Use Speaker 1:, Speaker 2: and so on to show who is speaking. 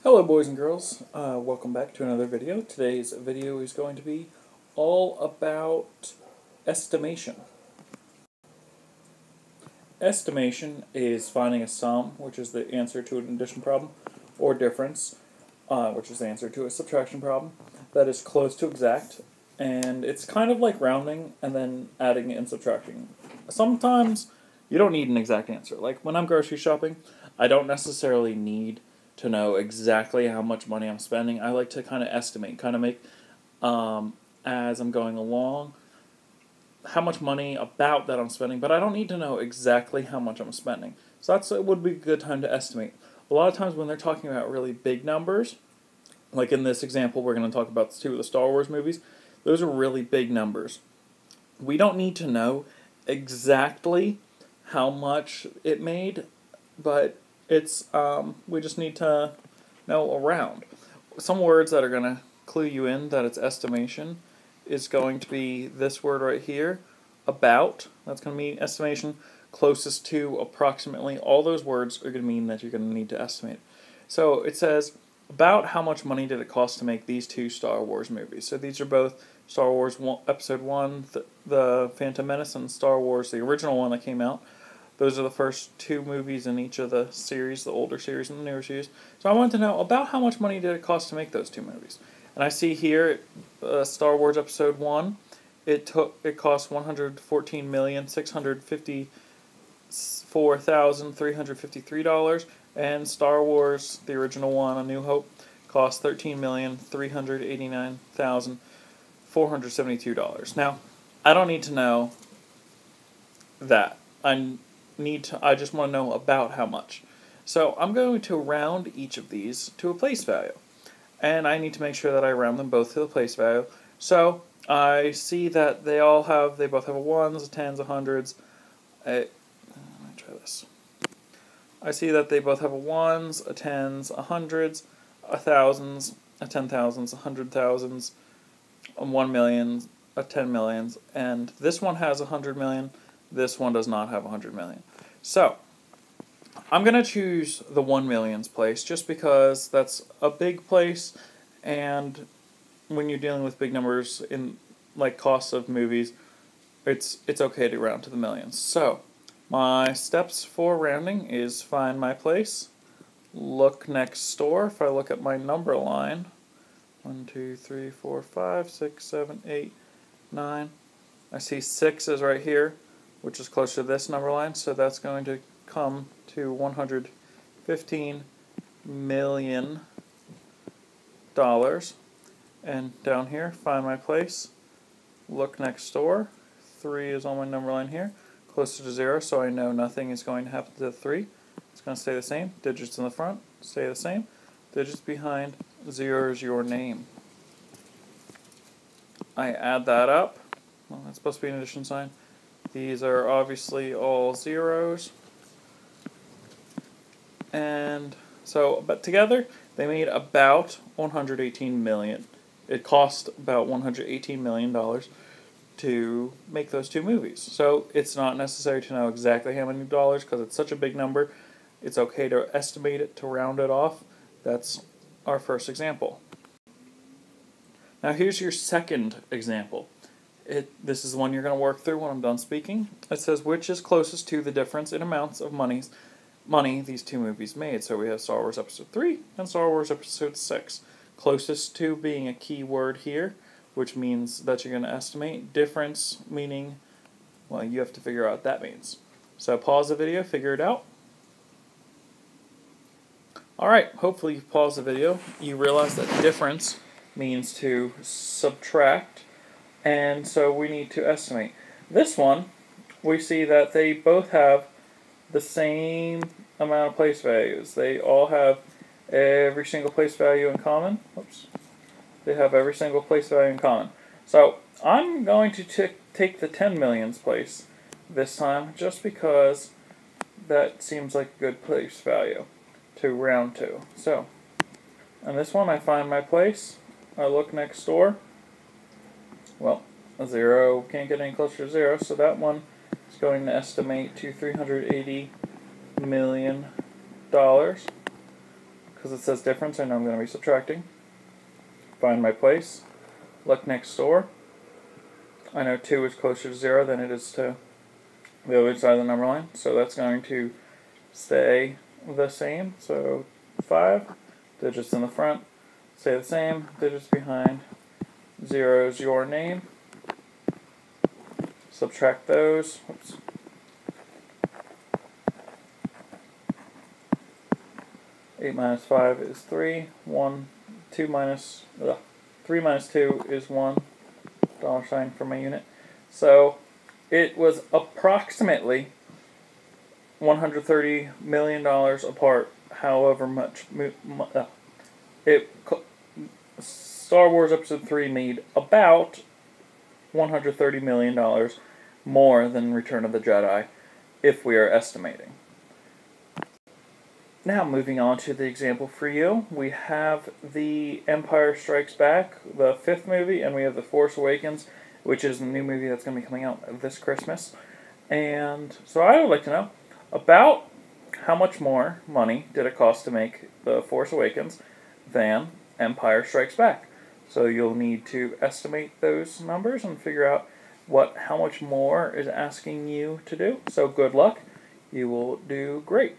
Speaker 1: Hello boys and girls, welcome back to another video. Today's video is going to be all about estimation. Estimation is finding a sum, which is the answer to an addition problem, or difference, which is the answer to a subtraction problem, that is close to exact, and it's kind of like rounding and then adding and subtracting. Sometimes you don't need an exact answer. Like when I'm grocery shopping, I don't necessarily need to know exactly how much money I'm spending. I like to kind of estimate, kind of make, as I'm going along, how much money about that I'm spending, but I don't need to know exactly how much I'm spending. So it would be a good time to estimate. A lot of times when they're talking about really big numbers, like in this example we're going to talk about two of the Star Wars movies, those are really big numbers. We don't need to know exactly how much it made, but we just need to know around. Some words that are going to clue you in that it's estimation is going to be this word right here, about. That's going to mean estimation. Closest to, approximately. All those words are going to mean that you're going to need to estimate. So it says, about how much money did it cost to make these two Star Wars movies? So these are both Star Wars Episode 1, the Phantom Menace, and Star Wars, the original one that came out. Those are the first two movies in each of the series, the older series and the newer series. So I wanted to know about how much money did it cost to make those two movies. And I see here, Star Wars Episode 1, it cost $114,654,353, and Star Wars, the original one, A New Hope, cost $13,389,472. Now, I don't need to know that. I just want to know about how much. So I'm going to round each of these to a place value. And I need to make sure that I round them both to the place value. So I see that they both have a ones, a tens, a hundreds. Let me try this. I see that they both have a ones, a tens, a hundreds, a thousands, a 10,000s, a 100,000s, a 1 million, a 10 millions, and this one has 100 million. This one does not have 100 million. So I'm going to choose the 1 millions place just because that's a big place, and when you're dealing with big numbers in like costs of movies, it's okay to round to the millions. So my steps for rounding is find my place, look next door. If I look at my number line, 1, 2, 3, 4, 5, 6, 7, 8, 9. I see 6 is right here, which is close to this number line, so that's going to come to $115 million. And down here, find my place, look next door. 3 is on my number line here, closer to 0, so I know nothing is going to happen to the 3. It's going to stay the same. Digits in the front stay the same. Digits behind, 0 is your name. I add that up. Well, that's supposed to be an addition sign. These are obviously all zeros. And so, but together, they made about $118 million. It cost about $118 million to make those two movies. So it's not necessary to know exactly how many dollars because it's such a big number. It's okay to estimate it, to round it off. That's our first example. Now here's your second example. This is the one you're going to work through when I'm done speaking. It says, which is closest to the difference in amounts of money these two movies made. So we have Star Wars Episode 3 and Star Wars Episode 6. Closest to being a key word here, which means that you're going to estimate. Difference meaning, well, you have to figure out what that means. So pause the video, figure it out. Alright, hopefully you pause the video. You realize that difference means to subtract, and so we need to estimate. This one, we see that they both have the same amount of place values. They all have every single place value in common. Whoops. They have every single place value in common. So I'm going to take the 10 millions place this time, just because that seems like a good place value to round to. So on this one, I find my place. I look next door. Well, a 0 can't get any closer to 0, so that one is going to estimate to $380 million. because it says difference, I know I'm going to be subtracting. Find my place. Look next door. I know 2 is closer to 0 than it is to the other side of the number line, so that's going to stay the same. So 5, digits in the front, stay the same, digits behind. 0 is your name. Subtract those. Oops. Eight minus 5 is 3. 3 minus 2 is $1. $sign for my unit. So it was approximately $130 million apart. However much Star Wars Episode 3 made about $130 million more than Return of the Jedi, if we are estimating. Now, moving on to the example for you, we have The Empire Strikes Back, the 5th movie, and we have The Force Awakens, which is a new movie that's going to be coming out this Christmas. And so I would like to know about how much more money did it cost to make The Force Awakens than Empire Strikes Back. So you'll need to estimate those numbers and figure out how much more is asking you to do. So good luck. You will do great.